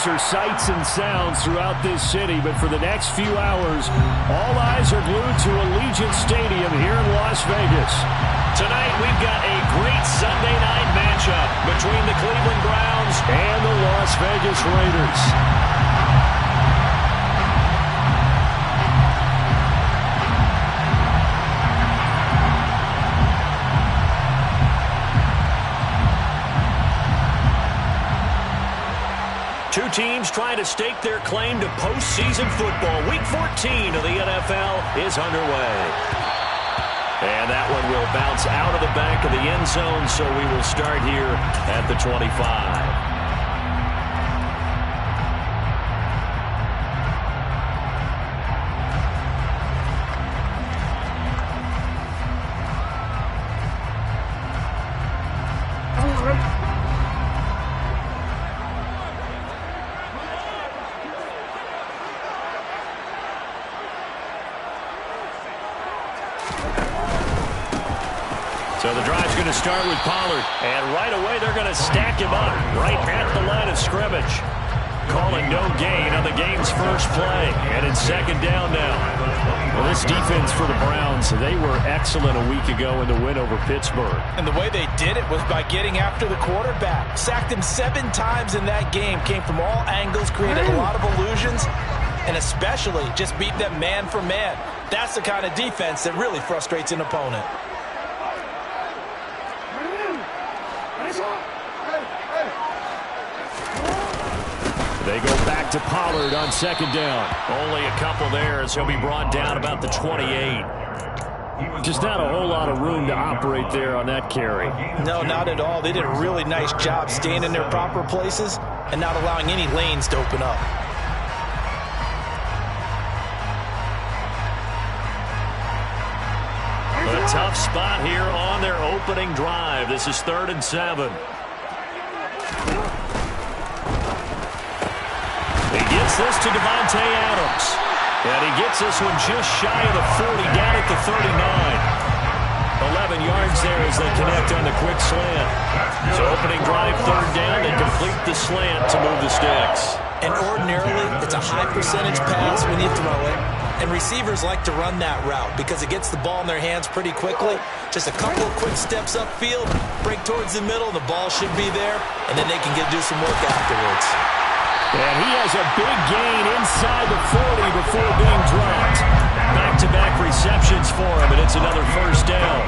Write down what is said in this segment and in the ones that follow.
Are sights and sounds throughout this city, but for the next few hours, all eyes are glued to Allegiant Stadium here in Las Vegas. Tonight, we've got a great Sunday night matchup between the Cleveland Browns and the Las Vegas Raiders. Two teams trying to stake their claim to postseason football. Week 14 of the NFL is underway. And that one will bounce out of the back of the end zone, so we will start here at the 25. So the drive's going to start with Pollard. And right away, they're going to stack him up right at the line of scrimmage. Calling no gain on the game's first play. And it's second down now. Well, this defense for the Browns, they were excellent a week ago in the win over Pittsburgh. And the way they did it was by getting after the quarterback. Sacked him 7 times in that game. Came from all angles, created a lot of illusions, and especially just beat them man for man. That's the kind of defense that really frustrates an opponent. They go back to Pollard on second down. Only a couple there as he'll be brought down about the 28. Just not a whole lot of room to operate there on that carry. No, not at all. They did a really nice job staying in their proper places and not allowing any lanes to open up. A tough spot here on their opening drive. This is 3rd and 7. He gets this to Davante Adams. And he gets this one just shy of the 40, down at the 39. 11 yards there as they connect on the quick slant. So opening drive, 3rd down. They complete the slant to move the sticks. And ordinarily, it's a high percentage pass when you throw it. And receivers like to run that route because it gets the ball in their hands pretty quickly. Just a couple of quick steps upfield, break towards the middle, the ball should be there, and then they can do some work afterwards. And he has a big gain inside the 40 before being dropped. Back-to-back receptions for him, and it's another 1st down.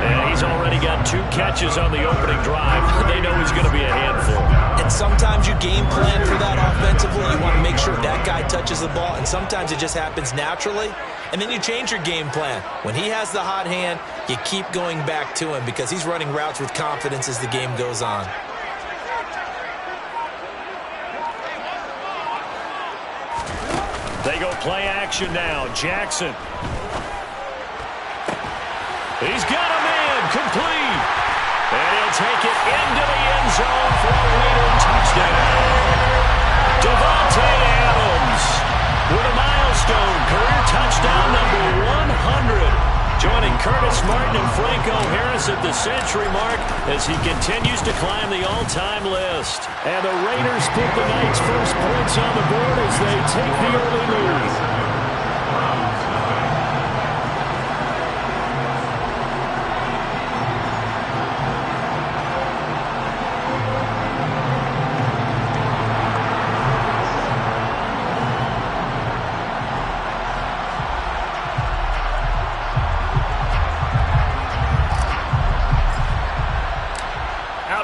And he's already got 2 catches on the opening drive. They know he's going to be a handful. And sometimes you game plan for that offensively. You want to make sure that guy touches the ball, and sometimes it just happens naturally. And then you change your game plan. When he has the hot hand, you keep going back to him because he's running routes with confidence as the game goes on. They go play action now. Jackson. He's got a man complete. And he'll take it into the end zone for a Raider touchdown. Davante Adams with a milestone career touchdown number 100. Joining Curtis Martin and Franco Harris at the century mark as he continues to climb the all-time list. And the Raiders put the night's first points on the board as they take the early lead.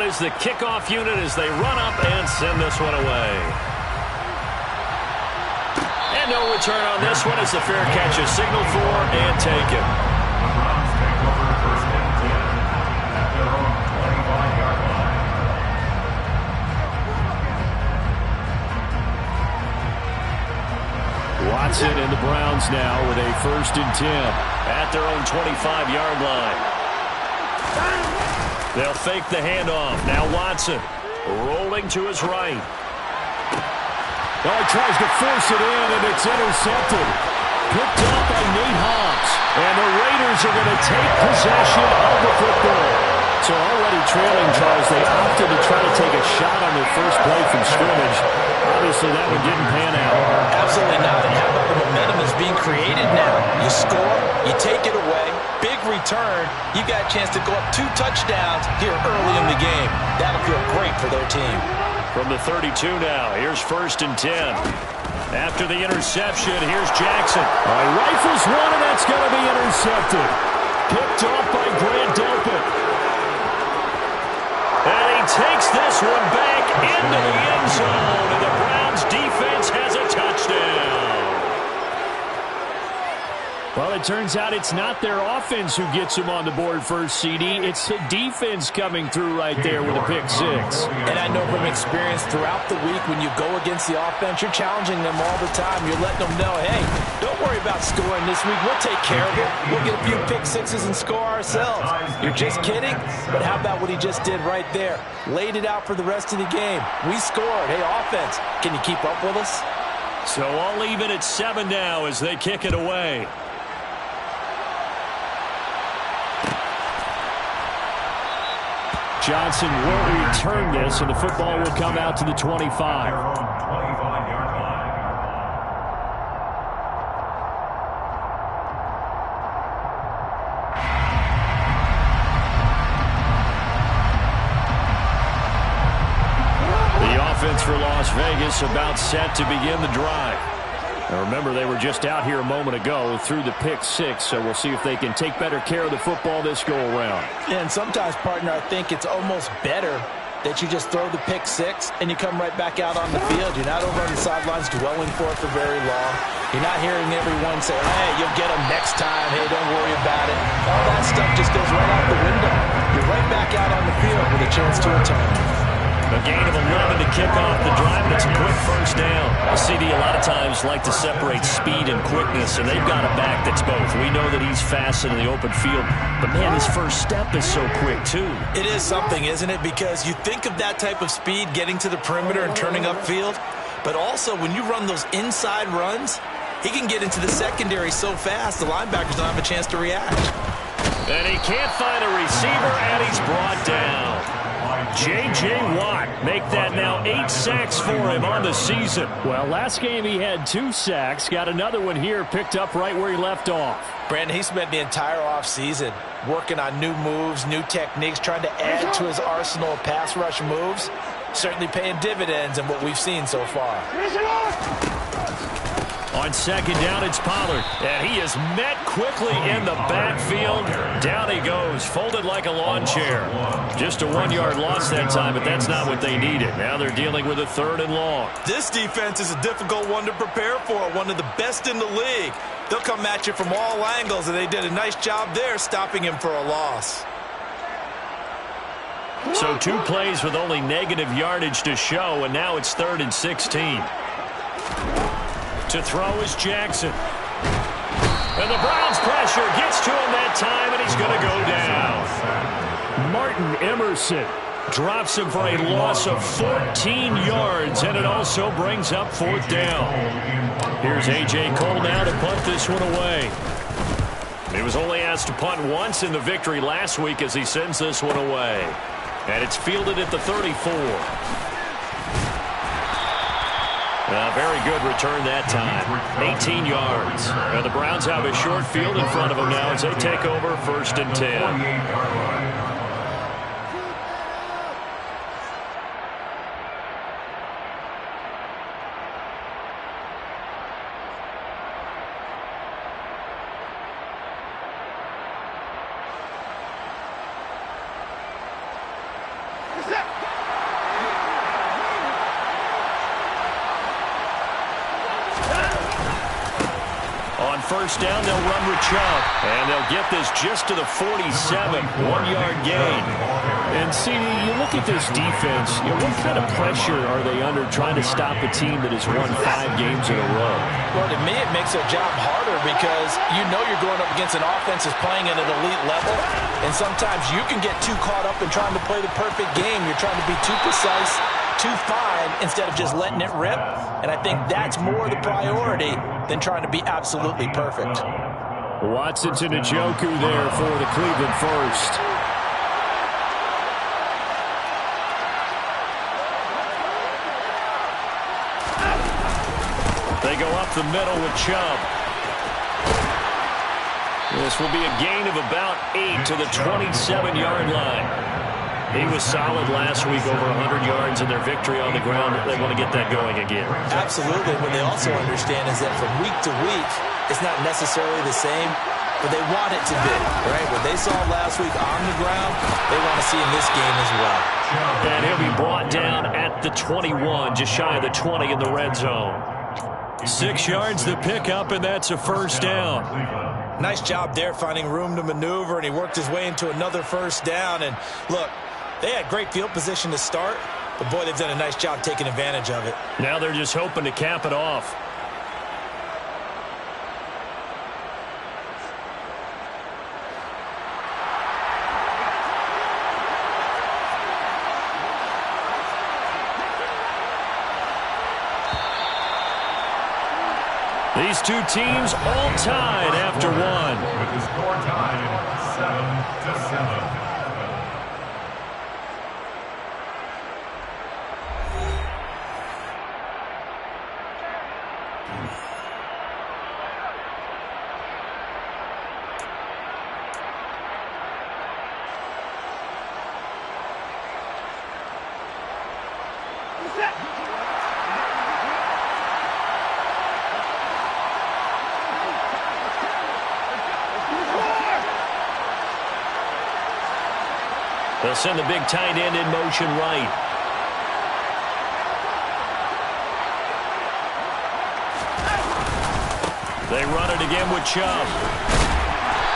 Is the kickoff unit as they run up and send this one away. And no return on this one as the fair catch is signaled for and taken. Watson and the Browns now with a 1st and 10 at their own 25-yard line. They'll fake the handoff. Now Watson rolling to his right. Oh, he tries to force it in, and it's intercepted. Picked up by Nate Hobbs. And the Raiders are going to take possession of the football. So already trailing, Charles, they opted to try to take a shot on their first play from scrimmage. Obviously, that one didn't pan out. Absolutely not. And how about the momentum that's being created now? You score, you take it away, big return. You've got a chance to go up 2 touchdowns here early in the game. That'll feel great for their team. From the 32 now, here's 1st and 10. After the interception, here's Jackson. Rifles one, and that's going to be intercepted. Picked off by Grant Delpit. And he takes this one back into the end zone, and the Browns defense has a touchdown. Well, it turns out it's not their offense who gets them on the board first, CD. It's the defense coming through right there with a pick 6. And I know from experience throughout the week when you go against the offense, you're challenging them all the time. You're letting them know, hey, don't worry about scoring this week. We'll take care of it. We'll get a few pick 6s and score ourselves. You're just kidding? But how about what he just did right there? Laid it out for the rest of the game. We scored. Hey, offense, can you keep up with us? So all even at 7 now as they kick it away. Johnson will return this, and the football will come out to the 25. The offense for Las Vegas about set to begin the drive. Now remember, they were just out here a moment ago through the pick 6, so we'll see if they can take better care of the football this go-around. Yeah, and sometimes, partner, I think it's almost better that you just throw the pick 6 and you come right back out on the field. You're not over on the sidelines dwelling for it for very long. You're not hearing everyone say, hey, you'll get them next time. Hey, don't worry about it. All that stuff just goes right out the window. You're right back out on the field with a chance to return. A gain of 11 to kick off the drive, and it's a quick first down. CD a lot of times like to separate speed and quickness, and they've got a back that's both. We know that he's fast in the open field, but man, his first step is so quick too. It is something, isn't it? Because you think of that type of speed getting to the perimeter and turning upfield, but also when you run those inside runs, he can get into the secondary so fast the linebackers don't have a chance to react. And he can't find a receiver, and he's brought down. J.J. Watt make that now 8 sacks for him on the season. Well, last game he had 2 sacks. Got another one here, picked up right where he left off. Brandon, he spent the entire offseason working on new moves, new techniques, trying to add to his arsenal of pass rush moves. Certainly paying dividends in what we've seen so far. On 2nd down, it's Pollard. And he is met quickly in the backfield. Down he goes, folded like a lawn chair. Just a 1-yard loss that time, but that's not what they needed. Now they're dealing with a 3rd and long. This defense is a difficult one to prepare for, one of the best in the league. They'll come at you from all angles, and they did a nice job there stopping him for a loss. So 2 plays with only negative yardage to show, and now it's 3rd and 16. To throw is Jackson. And the Browns pressure gets to him that time, and he's going to go down. Martin Emerson drops him for a loss of 14 yards, and it also brings up 4th down. Here's A.J. Cole now to punt this one away. He was only asked to punt once in the victory last week as he sends this one away. And it's fielded at the 34. Very good return that time. 18 yards. Now the Browns have a short field in front of them now as they take over 1st and 10. On 1st down, they'll run with Chubb. And they'll get this just to the 47. 1-yard gain. And, CD, you look at this defense, what kind of pressure are they under trying to stop a team that has won 5 games in a row? Well, to me, it makes their job harder because you know you're going up against an offense that's playing at an elite level. And sometimes you can get too caught up in trying to play the perfect game. You're trying to be too precise, too fine, instead of just letting it rip. And I think that's more the priority than trying to be absolutely perfect. Watson to Njoku there for the Cleveland first. They go up the middle with Chubb. This will be a gain of about 8 to the 27-yard line. He was solid last week, over 100 yards in their victory on the ground. They want to get that going again. Absolutely. What they also understand is that from week to week, it's not necessarily the same, but they want it to be, right? What they saw last week on the ground, they want to see in this game as well. And he'll be brought down at the 21, just shy of the 20 in the red zone. 6 yards to pick up, and that's a first down. Nice job there finding room to maneuver, and he worked his way into another first down. And look, they had great field position to start, but boy, they've done a nice job taking advantage of it. Now they're just hoping to cap it off. These two teams all tied after one. With the score tied 7-7. They'll send the big tight end in motion right. They run it again with Chubb.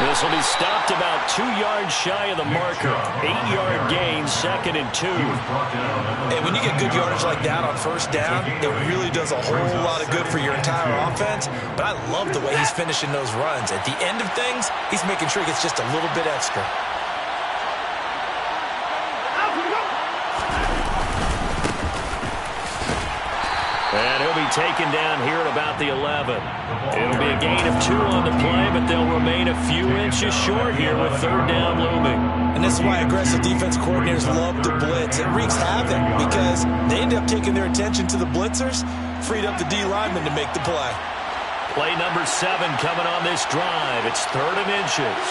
This will be stopped about 2 yards shy of the marker. 8-yard gain, 2nd and 2. And when you get good yardage like that on first down, it really does a whole lot of good for your entire offense. But I love the way he's finishing those runs. At the end of things, he's making sure he gets just a little bit extra. And he'll be taken down here at about the 11. It'll be a gain of 2 on the play, but they'll remain a few inches short here with 3rd down looming. And this is why aggressive defense coordinators love to blitz. It wreaks havoc because they end up taking their attention to the blitzers, freed up the D lineman to make the play. Play number 7 coming on this drive. It's 3rd and inches.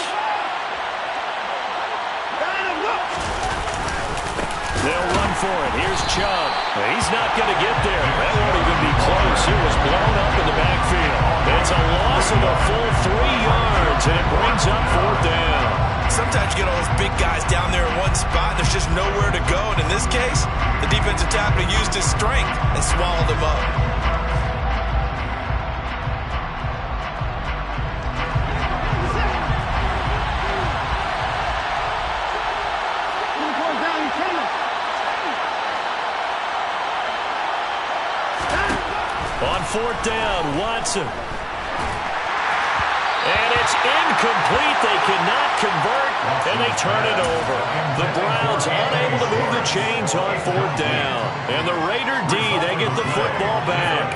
They'll run for it. Here's Chubb. He's not going to get there. That won't even be close. He was blown up in the backfield. It's a loss of a full 3 yards, and it brings up 4th down. Sometimes you get all those big guys down there in one spot, and there's just nowhere to go. And in this case, the defensive tackle used his strength and swallowed him up. On 4th down, Watson. And it's incomplete. They cannot convert, and they turn it over. The Browns unable to move the chains on 4th down. And the Raider D, they get the football back.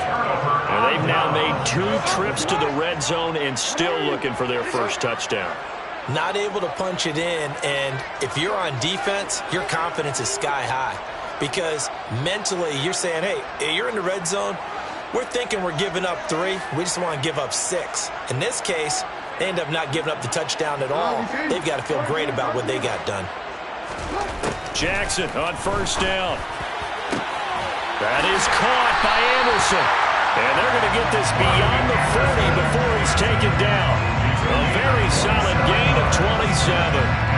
And they've now made 2 trips to the red zone and still looking for their first touchdown. Not able to punch it in, and if you're on defense, your confidence is sky high. Because mentally, you're saying, hey, you're in the red zone. We're thinking we're giving up 3. We just want to give up 6. In this case, they end up not giving up the touchdown at all. They've got to feel great about what they got done. Jackson on 1st down. That is caught by Anderson. And they're going to get this beyond the 40 before he's taken down. A very solid gain of 27.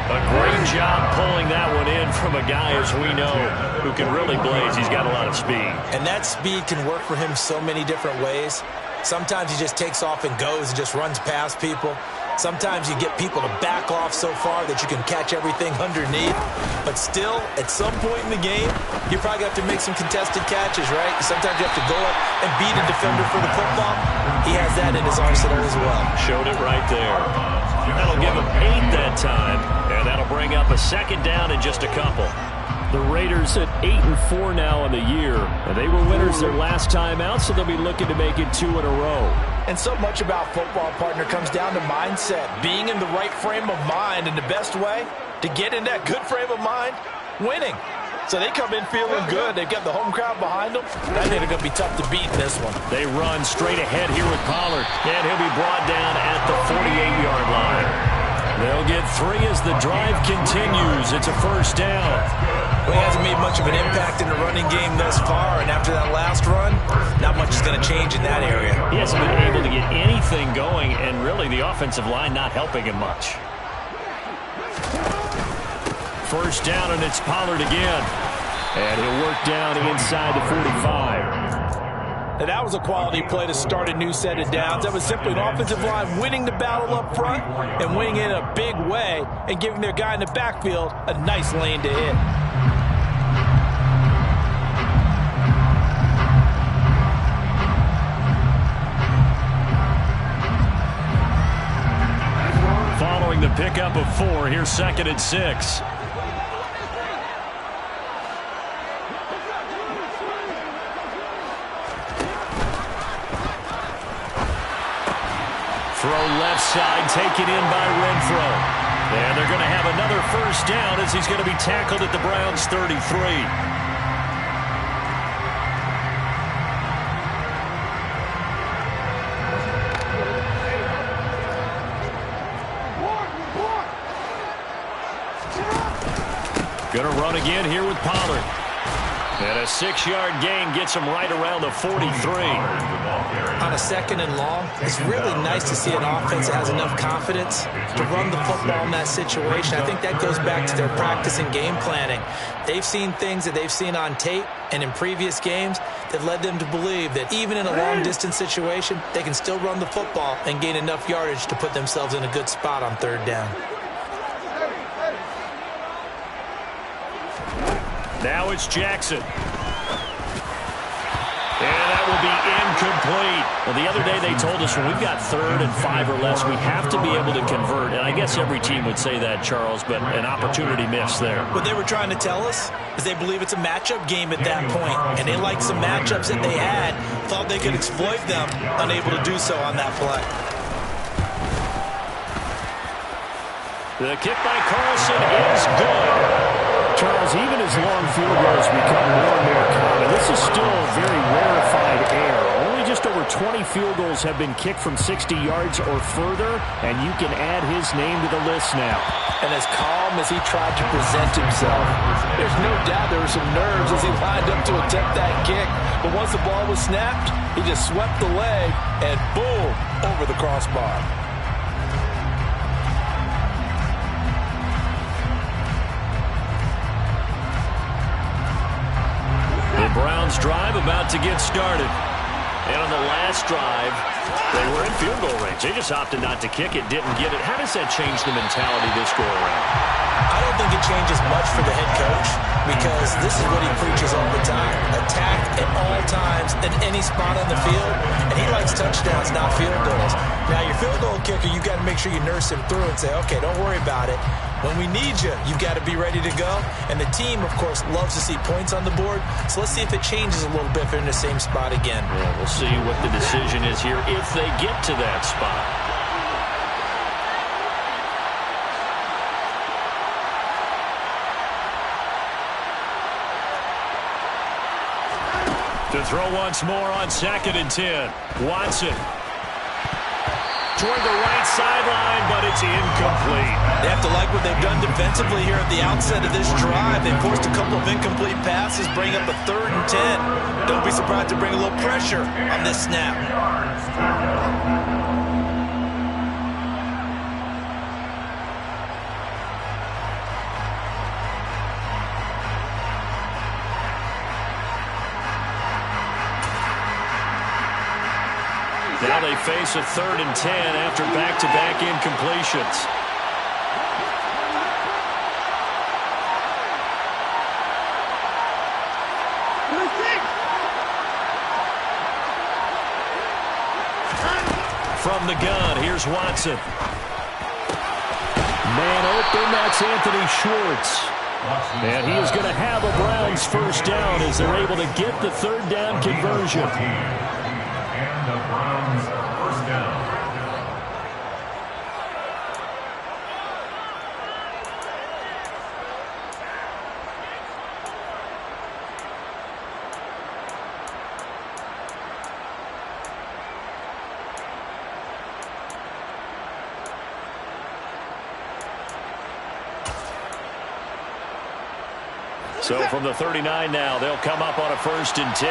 A great job pulling that one in from a guy, as we know, who can really blaze. He's got a lot of speed. And that speed can work for him so many different ways. Sometimes he just takes off and goes and just runs past people. Sometimes you get people to back off so far that you can catch everything underneath. But still, at some point in the game, you're probably going to have to make some contested catches, right? Sometimes you have to go up and beat a defender for the football. He has that in his arsenal as well. Showed it right there. That'll give him 8 that time, and that'll bring up a 2nd down in just a couple. The Raiders at 8-4 now in the year, and they were winners their last time out, so they'll be looking to make it 2 in a row. And so much about football, partner, comes down to mindset, being in the right frame of mind, and the best way to get in that good frame of mind, winning. So they come in feeling good. They've got the home crowd behind them. I think they're going to be tough to beat in this one. They run straight ahead here with Pollard, and he'll be brought down at the 48-yard line. They'll get 3 as the drive continues. It's a first down. Well, he hasn't made much of an impact in the running game thus far, and after that last run, not much is going to change in that area. He hasn't been able to get anything going, and really the offensive line not helping him much. First down, and it's Pollard again. And he'll work down inside the 45. Now, that was a quality play to start a new set of downs. That was simply an offensive line winning the battle up front and winning in a big way and giving their guy in the backfield a nice lane to hit. Following the pickup of 4, here's 2nd and 6. Throw left side, taken in by Renfro. And they're going to have another first down as he's going to be tackled at the Browns' 33. Going to run again here with Pollard. And a 6-yard gain gets him right around the 43. On a 2nd and long, it's really nice to see an offense that has enough confidence to run the football in that situation. I think that goes back to their practice and game planning. They've seen things that they've seen on tape and in previous games that led them to believe that even in a long-distance situation, they can still run the football and gain enough yardage to put themselves in a good spot on 3rd down. Now it's Jackson. And that will be incomplete. Well, the other day they told us when we've got 3rd and 5 or less, we have to be able to convert. And I guess every team would say that, Charles, but an opportunity missed there. What they were trying to tell us is they believe it's a matchup game at that point. And they liked some matchups that they had, thought they could exploit them, unable to do so on that play. The kick by Carlson is good. Charles, even as long field goals become more and more common, this is still a very rarefied air. Only just over 20 field goals have been kicked from 60 yards or further, and you can add his name to the list now. And as calm as he tried to present himself, there's no doubt there were some nerves as he lined up to attempt that kick. But once the ball was snapped, he just swept the leg and boom, over the crossbar. The Browns drive about to get started. And on the last drive, they were in field goal range. They just opted not to kick it, didn't get it. How does that change the mentality this go around? I don't think it changes much for the head coach because this is what he preaches all the time. Attack at all times at any spot on the field. And he likes touchdowns, not field goals. Now, your field goal kicker, you've got to make sure you nurse him through and say, okay, don't worry about it. When we need you, you've got to be ready to go. And the team, of course, loves to see points on the board. So let's see if it changes a little bit if they're in the same spot again. Yeah, we'll see what the decision is here if they get to that spot. To throw once more on 2nd and 10. Watson. Toward the right sideline, but it's incomplete. They have to like what they've done defensively here at the outset of this drive. They forced a couple of incomplete passes, bring up a 3rd and 10. Don't be surprised to bring a little pressure on this snap. Now they face a 3rd and 10 after back-to-back incompletions. From the gun, here's Watson. Man open, that's Anthony Schwartz. And he is going to have a Browns first down as they're able to get the 3rd down conversion. And the Browns first down. So from the 39 now, they'll come up on a 1st and 10.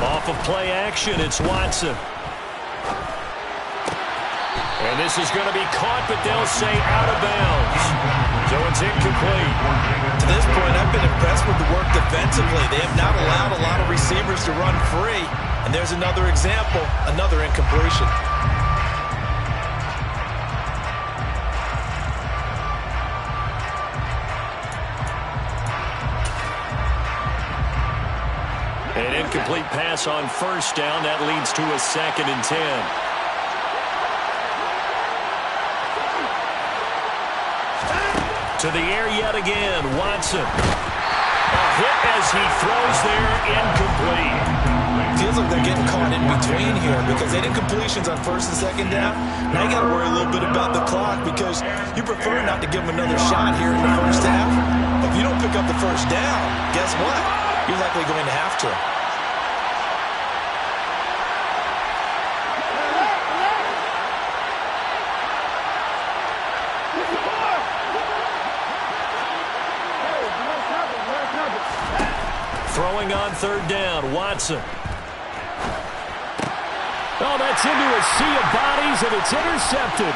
Off of play action, it's Watson. And this is going to be caught, but they'll say out of bounds. So it's incomplete. To this point, I've been impressed with the work defensively. They have not allowed a lot of receivers to run free. And there's another example, another incompletion. An incomplete pass on 1st down. That leads to a 2nd and 10. To the air yet again, Watson. A hit as he throws there, incomplete. Feels like they're getting caught in between here because they did completions on 1st and 2nd down. Now you got to worry a little bit about the clock because you prefer not to give them another shot here in the 1st half. But if you don't pick up the 1st down, guess what? You're likely going to have to. Throwing on 3rd down, Watson. Oh, that's into a sea of bodies, and it's intercepted.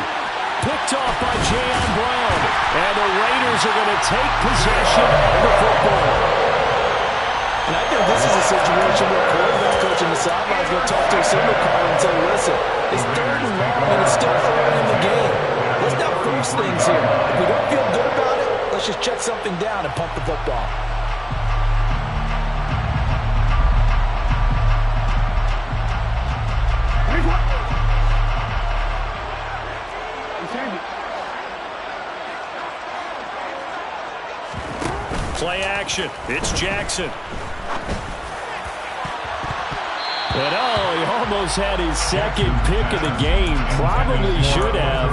Picked off by Jayon Brown. And the Raiders are going to take possession of the football. And I think this is a situation where quarterback coach in the sidelines going to talk to a signal caller and say, listen, it's 3rd and long, and it's still early in the game. Let's not force things here. If we don't feel good about it, let's just check something down and pump the football. Play action. It's Jackson. And he almost had his 2nd pick of the game. Probably should have.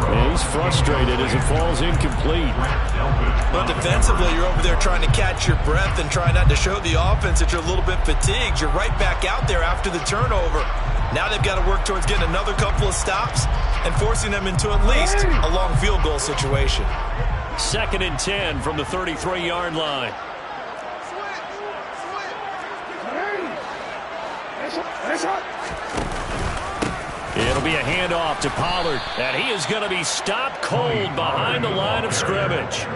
And he's frustrated as it falls incomplete. Well, defensively, you're over there trying to catch your breath and try not to show the offense that you're a little bit fatigued. You're right back out there after the turnover. Now they've got to work towards getting another couple of stops and forcing them into at least a long field goal situation. 2nd and 10 from the 33-yard line. It'll be a handoff to Pollard, and he is going to be stopped cold behind the line of scrimmage.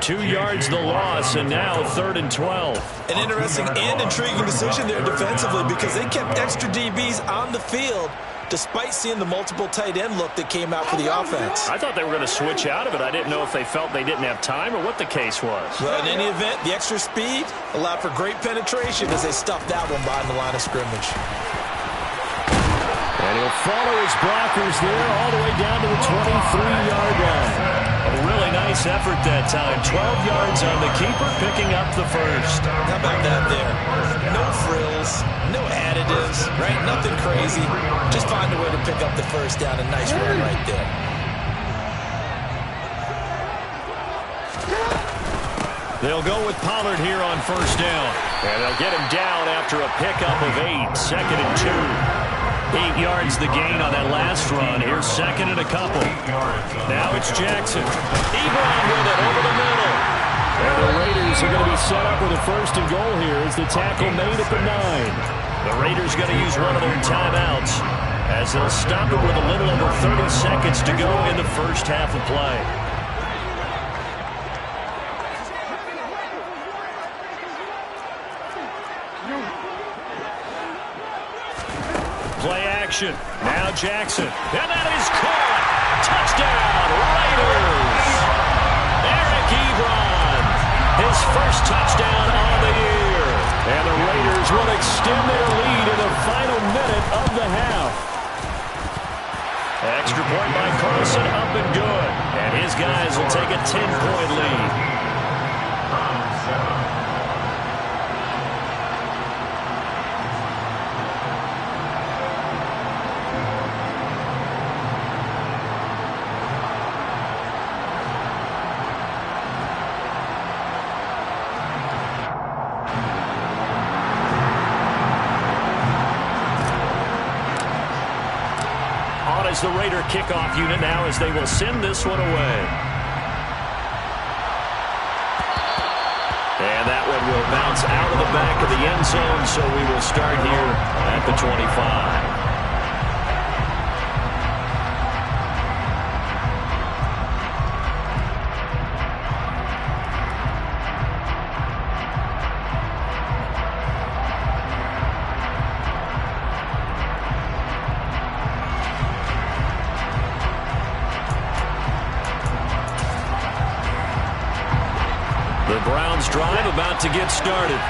2 yards the loss, and now 3rd and 12. An interesting and intriguing decision there defensively because they kept extra DBs on the field despite seeing the multiple tight end look that came out for the offense. I thought they were going to switch out of it. I didn't know if they felt they didn't have time or what the case was. Well, in any event, the extra speed allowed for great penetration as they stuffed that one behind the line of scrimmage. And he'll follow his blockers there all the way down to the 23-yard line. A really nice effort that time. 12 yards on the keeper, picking up the 1st. How about that there? No frills, no additives, right? Nothing crazy. Just find a way to pick up the 1st down. A nice run right there. They'll go with Pollard here on 1st down. And they'll get him down after a pickup of 8. 2nd and 2. 8 yards the gain on that last run. Here's 2nd and a couple. Now it's Jackson. Ebron with it over the middle. And the Raiders are going to be set up with a 1st and goal here as the tackle made at the 9. The Raiders going to use one of their timeouts as they'll stop it with a little over 30 seconds to go in the 1st half of play. Play action. Now Jackson. And that is caught. Touchdown, Raiders. Eric Ebron. His 1st touchdown on the year. And the Raiders will extend their lead in the final minute of the half. Extra point by Carlson, up and good. And his guys will take a 10-point lead. out as the Raider kickoff unit now as they will send this one away. And that one will bounce out of the back of the end zone, so we will start here at the 25. Drive about to get started.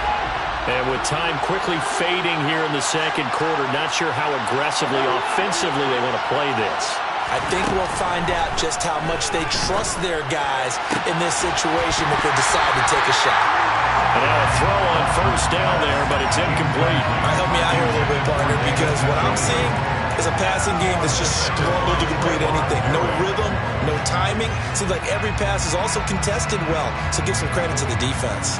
And with time quickly fading here in the second quarter, not sure how aggressively, offensively they want to play this. I think we'll find out just how much they trust their guys in this situation if they decide to take a shot. And now a throw on first down there, but it's incomplete. Help me out here a little bit, partner, because what I'm seeing is a passing game that's just struggled to complete anything. No rhythm, no timing. Seems like every pass is also contested well, so give some credit to the defense.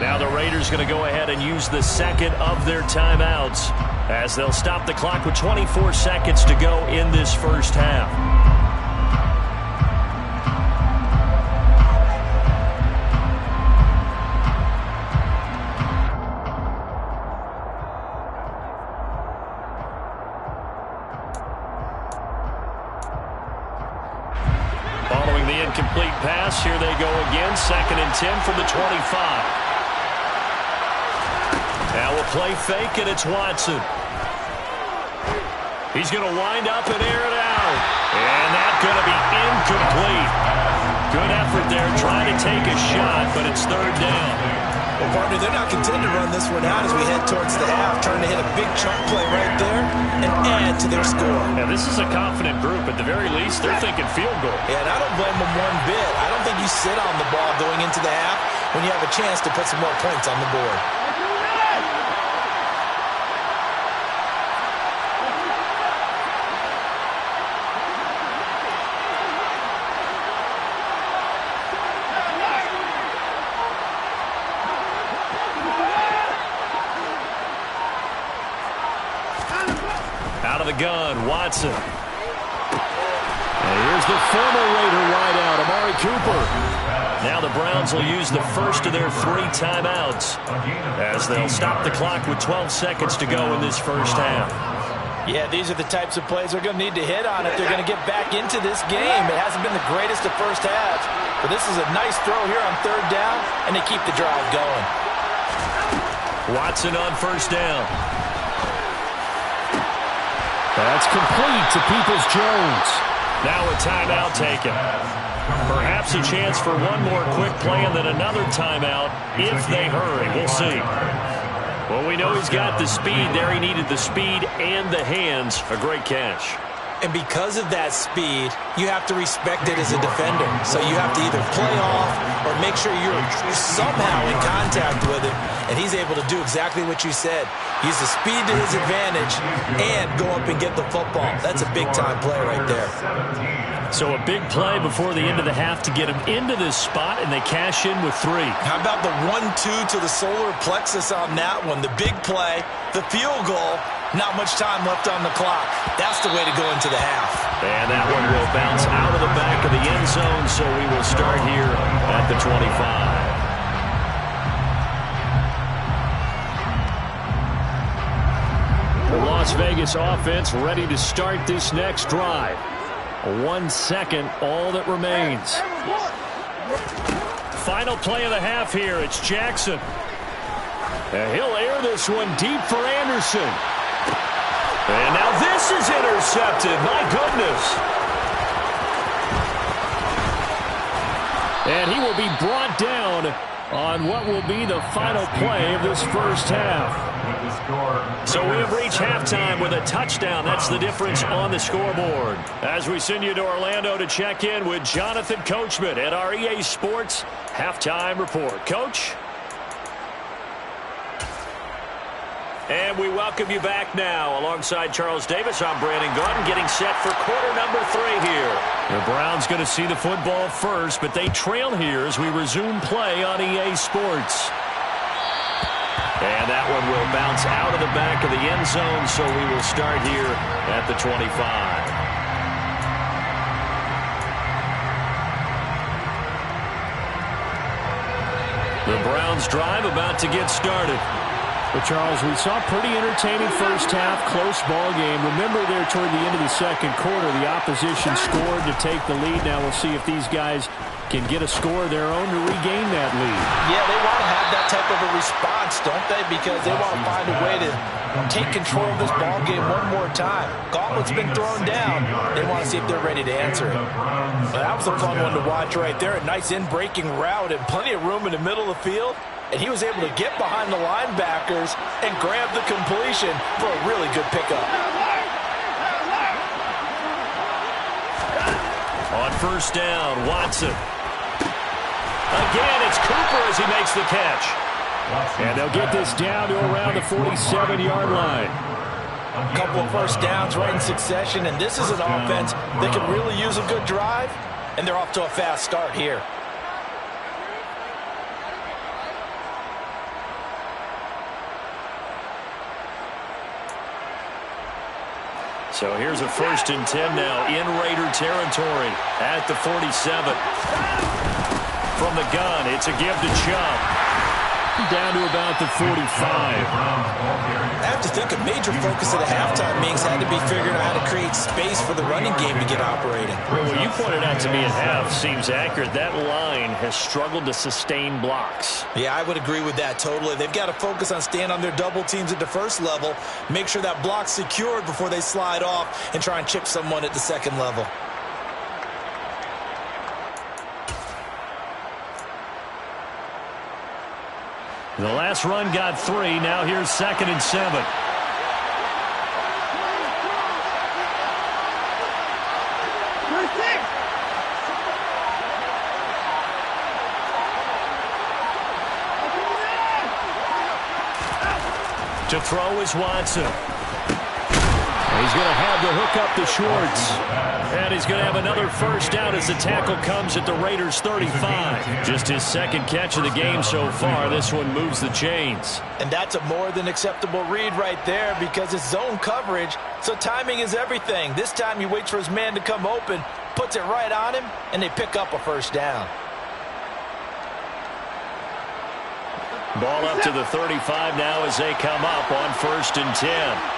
Now the Raiders going to go ahead and use the second of their timeouts as they'll stop the clock with 24 seconds to go in this first half. Following the incomplete pass, here they go again, 2nd and 10 from the 25. Now a play fake, and it's Watson. He's going to wind up and air it out. And that's going to be incomplete. Good effort there trying to take a shot, but it's 3rd down. Well, partner, they're not content to run this one out as we head towards the half, trying to hit a big chunk play right there and add to their score. Now, this is a confident group. At the very least, they're thinking field goal. Yeah, and I don't blame them one bit. I don't think you sit on the ball going into the half when you have a chance to put some more points on the board. Out of the gun, Watson. And here's the former Raider wideout, Amari Cooper. Now the Browns will use the first of their 3 timeouts as they'll stop the clock with 12 seconds to go in this first half. Yeah, these are the types of plays they're going to need to hit on if they're going to get back into this game. It hasn't been the greatest of first halves, but this is a nice throw here on 3rd down, and they keep the drive going. Watson on first down. That's complete to Peoples-Jones. Now a timeout taken. Perhaps a chance for one more quick play and then another timeout if they hurry. We'll see. Well, we know he's got the speed there. He needed the speed and the hands. A great catch. And because of that speed, you have to respect it as a defender. So you have to either play off or make sure you're somehow in contact with him. And he's able to do exactly what you said. Use the speed to his advantage and go up and get the football. That's a big-time play right there. So a big play before the end of the half to get him into this spot, and they cash in with 3. How about the 1-2 to the solar plexus on that one? The big play, the field goal, not much time left on the clock. That's the way to go into the half. And that one will bounce out of the back of the end zone, so we will start here at the 25. The Las Vegas offense ready to start this next drive. 1 second, all that remains. Final play of the half here. It's Jackson. And he'll air this one deep for Anderson. And now this is intercepted. My goodness. And he will be brought down on what will be the final play of this first half. So we have reached halftime with a touchdown. That's the difference on the scoreboard. As we send you to Orlando to check in with Jonathan Coachman at our EA Sports Halftime Report. Coach? And we welcome you back now. Alongside Charles Davis, I'm Brandon Gordon, getting set for quarter number 3 here. The Browns going to see the football first, but they trail here as we resume play on EA Sports. And that one will bounce out of the back of the end zone, so we will start here at the 25. The Browns drive about to get started. But, Charles, we saw a pretty entertaining first half, close ball game. Remember there toward the end of the second quarter, the opposition scored to take the lead. Now we'll see if these guys can get a score of their own to regain that lead. Yeah, they want to have that type of a response, don't they? Because they want to find a way to take control of this ball game one more time. Gauntlet's been thrown down. They want to see if they're ready to answer it. But that was a fun one to watch right there. A nice in-breaking route and plenty of room in the middle of the field. And he was able to get behind the linebackers and grab the completion for a really good pickup. On first down, Watson. Again, it's Cooper as he makes the catch. And they'll get this down to around the 47-yard line. A couple of first downs right in succession, and this is an offense that can really use a good drive, and they're off to a fast start here. So here's a 1st and 10 now in Raider territory at the 47. From the gun, it's a give to Chubb. Down to about the 45. I have to think a major focus of the halftime meetings had to be figuring out how to create space for the running game to get operating. Well, what you pointed out to me at half seems accurate. That line has struggled to sustain blocks. Yeah, I would agree with that totally. They've got to focus on staying on their double teams at the first level, make sure that block's secured before they slide off and try and chip someone at the second level. The last run got 3. Now here's 2nd and 7. To throw is Watson. He's going to have to hook up to Schwartz. And he's going to have another first down as the tackle comes at the Raiders' 35. Just his 2nd catch of the game so far. This one moves the chains. And that's a more than acceptable read right there because it's zone coverage, so timing is everything. This time he waits for his man to come open, puts it right on him, and they pick up a first down. Ball up to the 35 now as they come up on 1st and 10.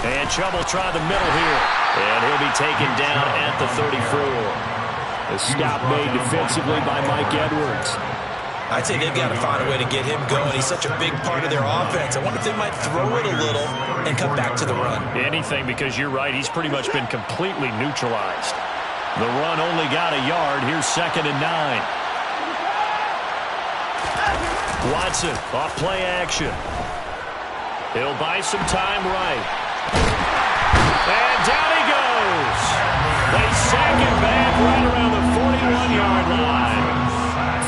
And Chubb will try the middle here. And he'll be taken down at the 34. A stop made defensively by Mike Edwards. I'd say they've got to find a way to get him going. He's such a big part of their offense. I wonder if they might throw it a little and come back to the run. Anything, because you're right. He's pretty much been completely neutralized. The run only got a yard. Here's 2nd and 9. Watson off play action. He'll buy some time right. And down he goes. They sack him back right around the 41-yard line.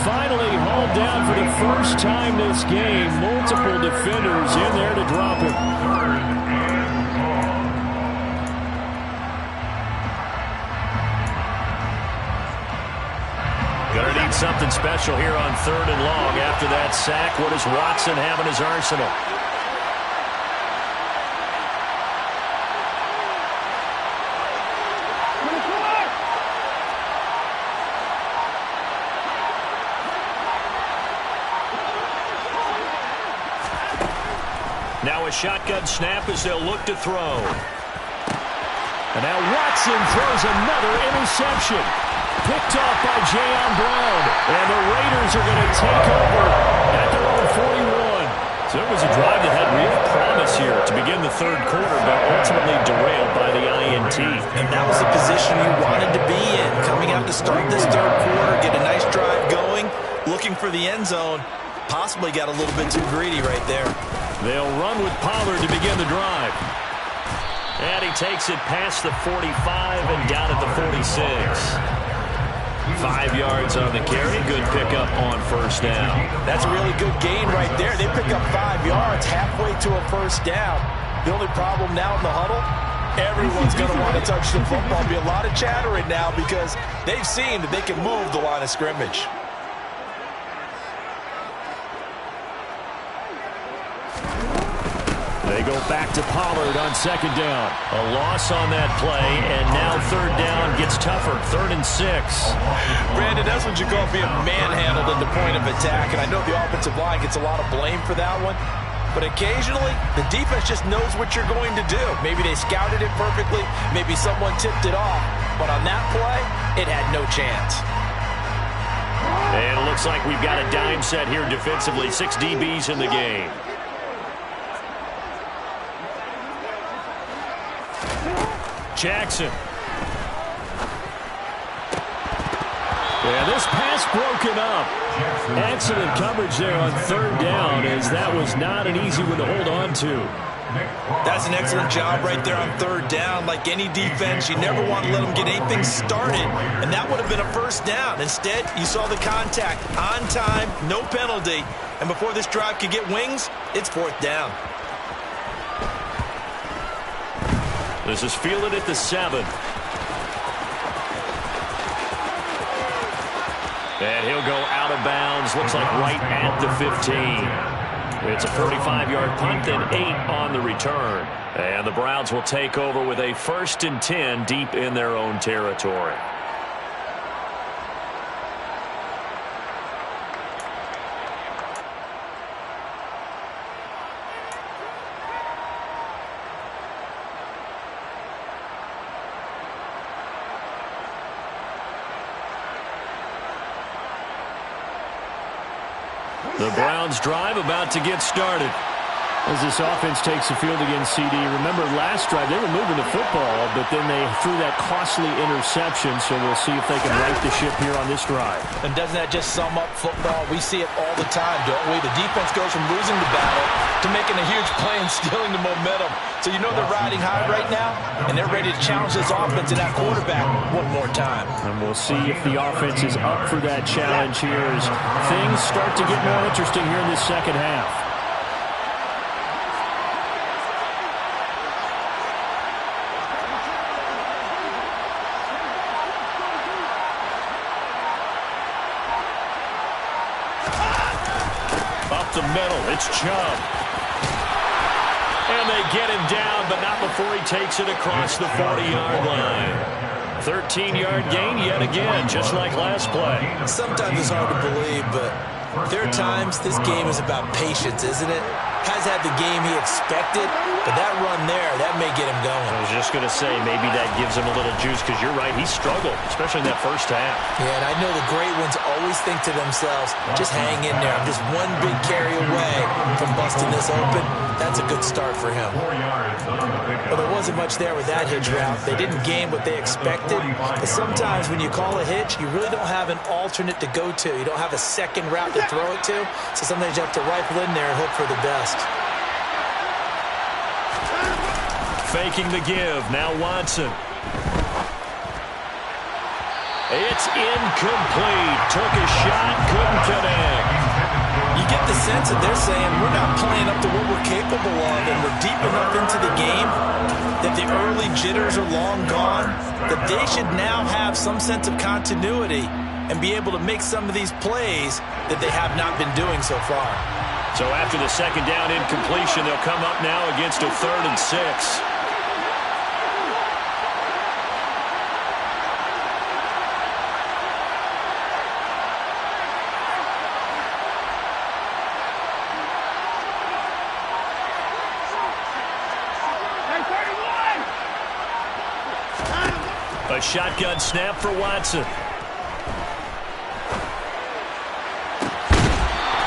Finally hauled down for the first time this game. Multiple defenders in there to drop him. Gonna need something special here on 3rd and long. After that sack, what does Watson have in his arsenal? Now a shotgun snap as they'll look to throw. And now Watson throws another interception. Picked off by Jayon Brown. And the Raiders are going to take over at their own 41. So it was a drive that had real promise here to begin the 3rd quarter, but ultimately derailed by the INT. And that was the position you wanted to be in. Coming out to start this 3rd quarter, get a nice drive going, looking for the end zone. Possibly got a little bit too greedy right there. They'll run with Pollard to begin the drive. And he takes it past the 45 and down at the 46. 5 yards on the carry. Good pickup on first down. That's a really good gain right there. They pick up 5 yards halfway to a first down. The only problem now in the huddle, Everyone's going to want to touch the football. There'll be a lot of chattering now because they've seen that they can move the line of scrimmage. They go back to Pollard on second down. A loss on that play, and now third down gets tougher. 3rd and 6. Brandon, that's what you call being manhandled at the point of attack, and I know the offensive line gets a lot of blame for that one. But occasionally, the defense just knows what you're going to do. Maybe they scouted it perfectly. Maybe someone tipped it off. But on that play, it had no chance. And it looks like we've got a dime set here defensively. 6 DBs in the game. Jackson. Yeah, this pass broken up. Excellent coverage there on third down, as that was not an easy one to hold on to. That's an excellent job right there on third down. Like any defense, you never want to let them get anything started, and that would have been a first down. Instead, you saw the contact on time, no penalty, and before this drive could get wings, it's 4th down. This is fielded at the 7. And he'll go out of bounds. Looks like right at the 15. It's a 45-yard punt, then 8 on the return. And the Browns will take over with a 1st and 10 deep in their own territory. The Browns drive about to get started. As this offense takes the field against CD, remember last drive they were moving the football, but then they threw that costly interception, so we'll see if they can right the ship here on this drive. And doesn't that just sum up football? We see it all the time, don't we? The defense goes from losing the battle to making a huge play and stealing the momentum. So you know they're riding high right now, and they're ready to challenge this offense and that quarterback one more time. And we'll see if the offense is up for that challenge here as things start to get more interesting here in this second half. The middle, it's Chubb. And they get him down, but not before he takes it across the 40-yard line. 13-yard gain yet again, just like last play. Sometimes it's hard to believe, but there are times this game is about patience, isn't it? Has had the game he expected, but that run there, that may get him going. I was just going to say, maybe that gives him a little juice, because you're right, he struggled, especially in that first half. Yeah, and I know the great ones always think to themselves, just hang in there. I'm just one big carry away from busting this open. That's a good start for him. Well, there wasn't much there with that hitch route. They didn't gain what they expected, but sometimes when you call a hitch, you really don't have an alternate to go to. You don't have a second route to throw it to, so sometimes you have to rifle in there and hope for the best. Faking the give, now Watson. It's incomplete. Took a shot, couldn't connect. You get the sense that they're saying we're not playing up to what we're capable of, and we're deep enough into the game that the early jitters are long gone, that they should now have some sense of continuity and be able to make some of these plays that they have not been doing so far. So after the second down incompletion, they'll come up now against a 3rd and 6. A shotgun snap for Watson.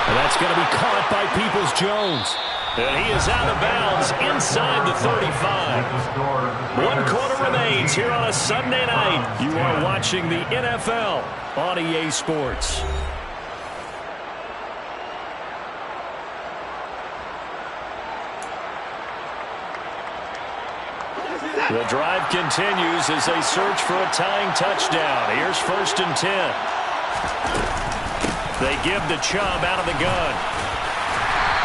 And that's going to be caught by Peoples-Jones. And he is out of bounds inside the 35. 1 quarter remains here on a Sunday night. You are watching the NFL on EA Sports. The drive continues as they search for a tying touchdown. Here's 1st and 10. They give to Chubb out of the gun.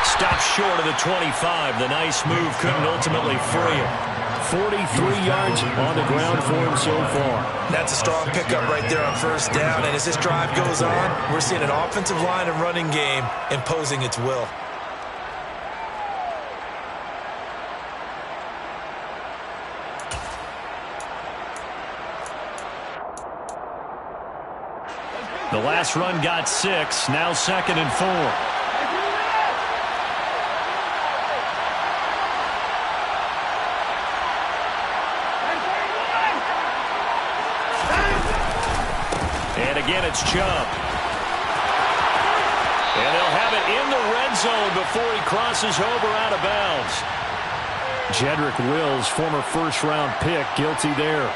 Stops short of the 25. The nice move couldn't ultimately free him. 43 yards on the ground for him so far. That's a strong pickup right there on first down. And as this drive goes on, we're seeing an offensive line and running game imposing its will. The last run got 6. Now 2nd and 4. And again, it's Chubb. And they'll have it in the red zone before he crosses over out of bounds. Jedrick Wills, former first-round pick, guilty there.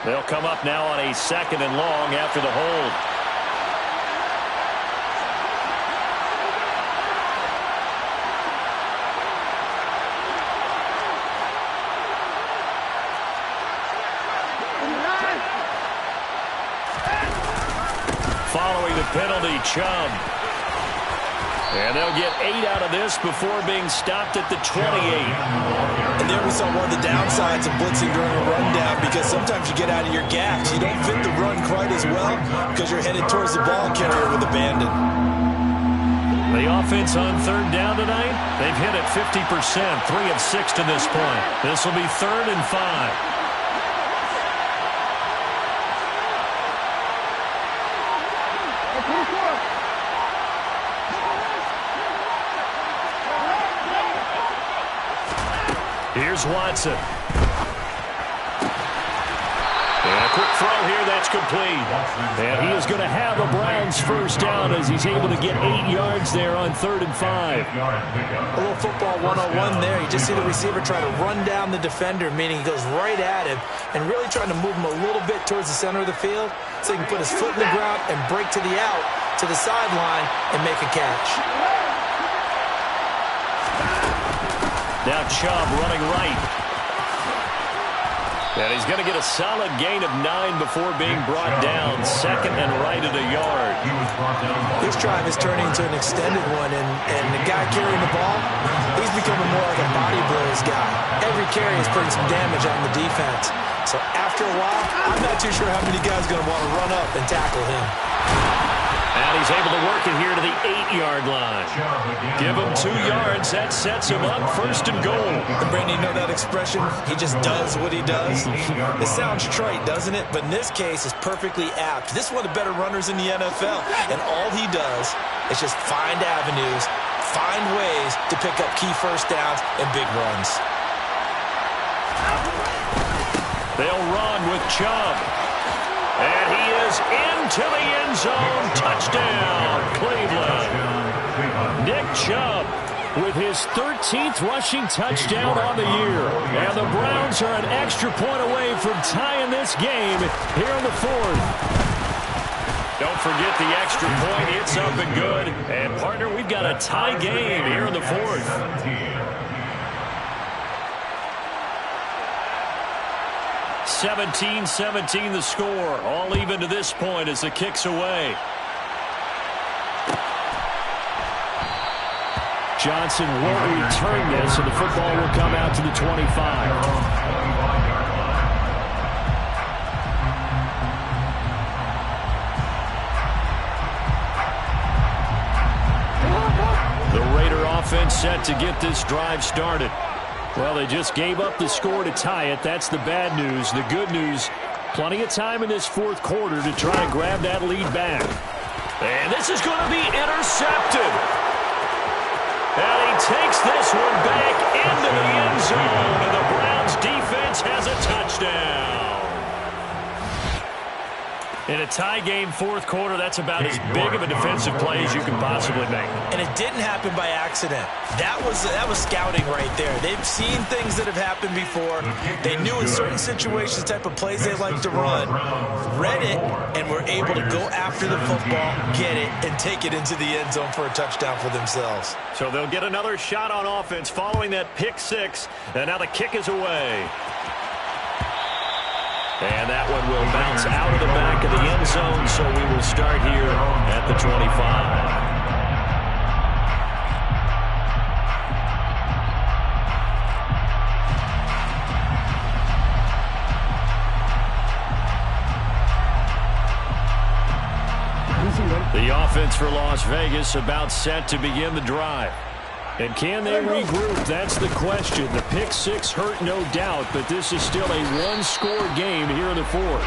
They'll come up now on a 2nd and long after the hold. Following the penalty, Chubb. And they'll get 8 out of this before being stopped at the 28. And there we saw one of the downsides of blitzing during a rundown, because sometimes you get out of your gaps. You don't fit the run quite as well because you're headed towards the ball carrier with abandon. The offense on 3rd down tonight, they've hit it 50%, 3 of 6 to this point. This will be 3rd and 5. Here's Watson. And a quick throw here that's complete. And he is going to have a Browns first down as he's able to get 8 yards there on 3rd and 5. A little football 101 there. You just see the receiver try to run down the defender, meaning he goes right at him and really trying to move him a little bit towards the center of the field so he can put his foot in the ground and break to the out, to the sideline, and make a catch. Now Chubb running right. And he's going to get a solid gain of 9 before being brought down. 2nd and right at a yard. This drive is turning into an extended one, and the guy carrying the ball, he's becoming more like a body blows guy. Every carry is putting some damage on the defense. So after a while, I'm not too sure how many guys are going to want to run up and tackle him. And he's able to work it here to the 8-yard line. Give him 2 yards. That sets him up 1st and goal. And Brandon, you know that expression? He just does what he does. It sounds trite, doesn't it? But in this case, it's perfectly apt. This is one of the better runners in the NFL. And all he does is just find avenues, find ways to pick up key first downs and big runs. They'll run with Chubb. And he is into the end zone. Touchdown, Cleveland. Nick Chubb with his 13th rushing touchdown on the year. And the Browns are an extra point away from tying this game here in the 4th. Don't forget the extra point. It's up and good. And, partner, we've got a tie game here in the 4th. 17-17 the score. All even to this point as the kick's away. Johnson won't return this, and the football will come out to the 25. The Raider offense set to get this drive started. Well, they just gave up the score to tie it. That's the bad news. The good news, plenty of time in this 4th quarter to try and grab that lead back. And this is going to be intercepted. And he takes this one back into the end zone. And the Browns defense has a touchdown. In a tie game fourth quarter, that's about as big of a defensive play as you can possibly make. And it didn't happen by accident. That was scouting right there. They've seen things that have happened before. They knew in certain situations the type of plays they like to run, read it, and were able to go after the football, get it, and take it into the end zone for a touchdown for themselves. So they'll get another shot on offense following that pick six, and now the kick is away. And that one will bounce out of the back of the end zone, so we will start here at the 25. The offense for Las Vegas about set to begin the drive. And can they regroup? That's the question. The pick six hurt, no doubt, but this is still a one-score game here in the fourth.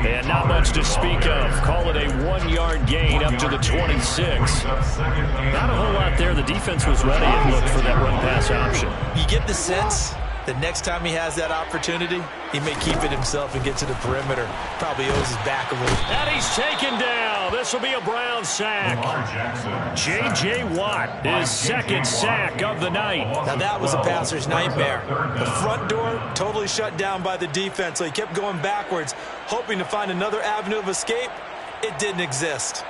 And not much to speak of. Call it a one-yard gain up to the 26. Not a whole lot there. The defense was ready and looked for that run-pass option. You get the sense that next time he has that opportunity, he may keep it himself and get to the perimeter. Probably owes his back a little. And he's taken down. This will be a Brown sack. J.J. Watt, his second sack of the night. Now that was a passer's nightmare. The front door totally shut down by the defense, so he kept going backwards, hoping to find another avenue of escape. It didn't exist.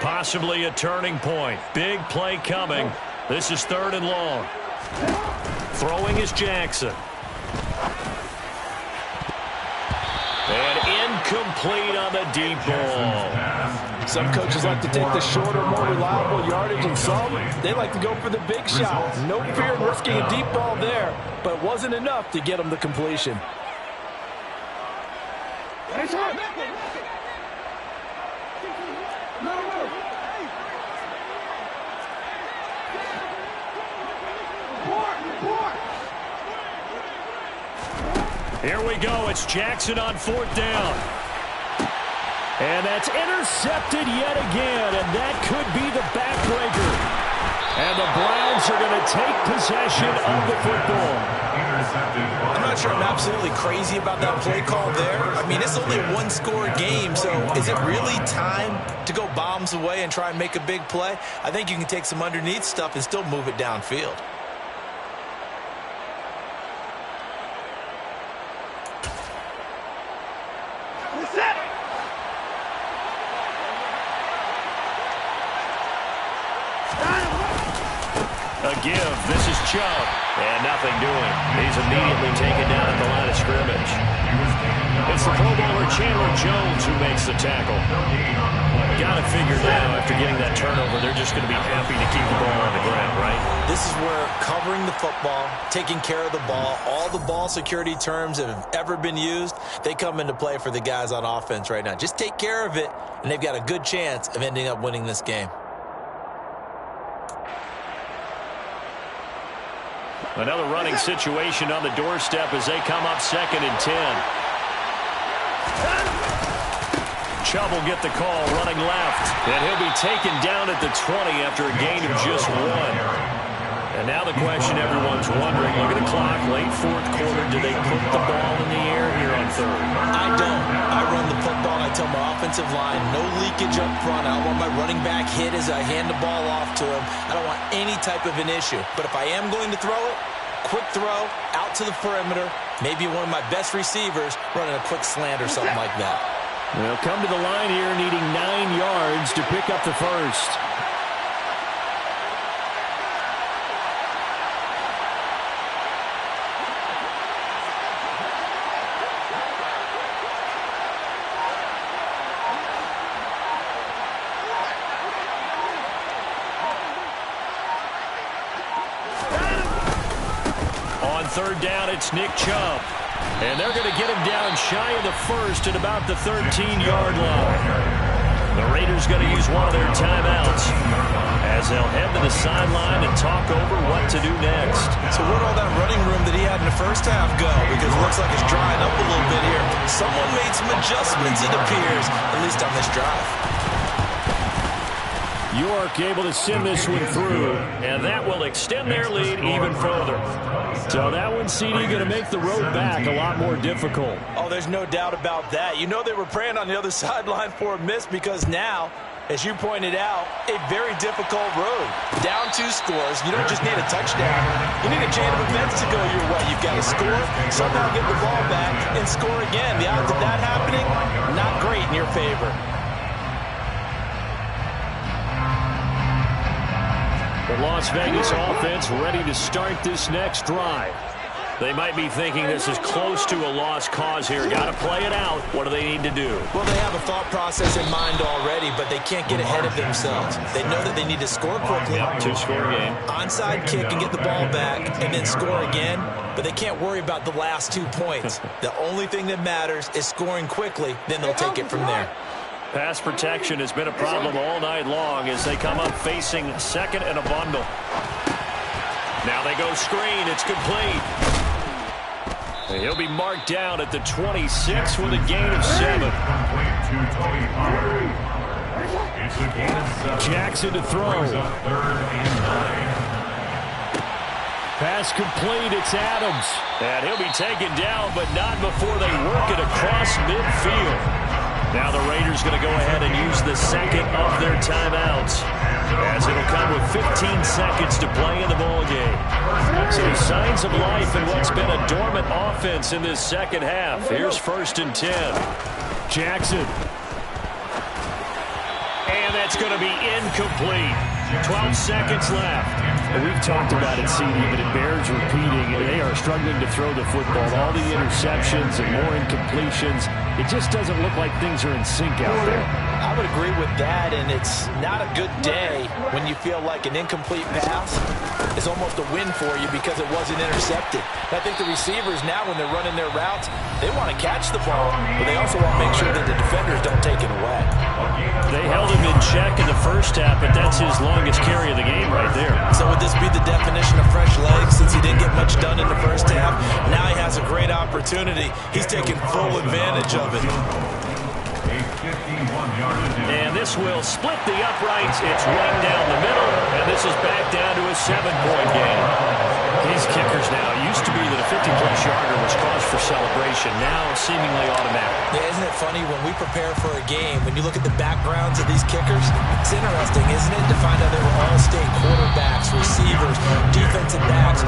Possibly a turning point. Big play coming. This is 3rd and long. Throwing is Jackson. And incomplete on the deep ball. Some coaches like to take the shorter, more reliable yardage, and some, they like to go for the big shot. No fear in risking a deep ball there, but it wasn't enough to get them the completion. Here we go. It's Jackson on 4th down. And that's intercepted yet again, and that could be the backbreaker. And the Browns are going to take possession of the football. I'm not sure I'm absolutely crazy about that play call there. I mean, it's only a one-score game, so is it really time to go bombs away and try and make a big play? I think you can take some underneath stuff and still move it downfield. A give. This is Chubb. And nothing doing. He's immediately taken down at the line of scrimmage. It's the Pro Bowler Chandler Jones who makes the tackle. Got to figure now, after getting that turnover, they're just going to be happy to keep the ball on the ground, right? This is where covering the football, taking care of the ball, all the ball security terms that have ever been used, they come into play for the guys on offense right now. Just take care of it, and they've got a good chance of ending up winning this game. Another running situation on the doorstep as they come up 2nd and 10. Chubb will get the call running left. And he'll be taken down at the 20 after a gain of just 1. And now the question everyone's wondering, look at the clock, late 4th quarter, do they put the ball in the air here on 3rd? I don't. I run the football, and I tell my offensive line, no leakage up front. I don't want my running back hit as I hand the ball off to him. I don't want any type of an issue. But if I am going to throw it, quick throw, out to the perimeter, maybe one of my best receivers running a quick slant or something like that. They'll come to the line here needing 9 yards to pick up the first. On 3rd down, it's Nick Chubb. And they're going to get him down shy of the first at about the 13-yard line. The Raiders going to use one of their timeouts as they'll head to the sideline and talk over what to do next. So where'd all that running room that he had in the first half go? Because it looks like it's drying up a little bit here. Someone made some adjustments, it appears, at least on this drive. York able to send this one through, and that will extend their lead even further. So that one, CD, going to make the road back a lot more difficult. Oh, there's no doubt about that. You know they were praying on the other sideline for a miss because now, as you pointed out, a very difficult road. Down 2 scores. You don't just need a touchdown. You need a chain of events to go your way. You've got to score, somehow get the ball back, and score again. The odds of that happening, not great in your favor. The Las Vegas offense ready to start this next drive. They might be thinking this is close to a lost cause here. Got to play it out. What do they need to do? Well, they have a thought process in mind already, but they can't get ahead of themselves. They know that they need to score quickly. Yep, 2-score game. Onside kick and get the ball back and then score again, but they can't worry about the last 2 points. The only thing that matters is scoring quickly, then they'll take it from there. Pass protection has been a problem all night long as they come up facing second and a bundle. Now they go screen. It's complete. He'll be marked down at the 26 with a gain of 7. Jackson to throw. Pass complete. It's Adams. And he'll be taken down, but not before they work it across midfield. Now the Raiders going to go ahead and use the second of their timeouts, as it'll come with 15 seconds to play in the ballgame. So signs of life in what's been a dormant offense in this second half. Here's 1st and 10. Jackson. And that's going to be incomplete. 12 seconds left. We've talked about it, CD, but it bears repeating. They are struggling to throw the football. All the interceptions and more incompletions. It just doesn't look like things are in sync out there. I would agree with that, and it's not a good day when you feel like an incomplete pass is almost a win for you because it wasn't intercepted. I think the receivers now, when they're running their routes, they want to catch the ball, but they also want to make sure that the defenders don't take it away. They held him in check in the first half, but that's his longest carry of the game right there. So would this be the definition of fresh legs since he didn't get much done in the first half? Now he has a great opportunity. He's taking full advantage of it. And this will split the uprights. It's right down the middle, and this is back down to a 7-point game. These kickers now, used to be that a 50-plus yarder was cause for celebration, now seemingly automatic. Yeah, isn't it funny when we prepare for a game, when you look at the backgrounds of these kickers, it's interesting, isn't it, to find out they were all-state quarterbacks, receivers, defensive backs.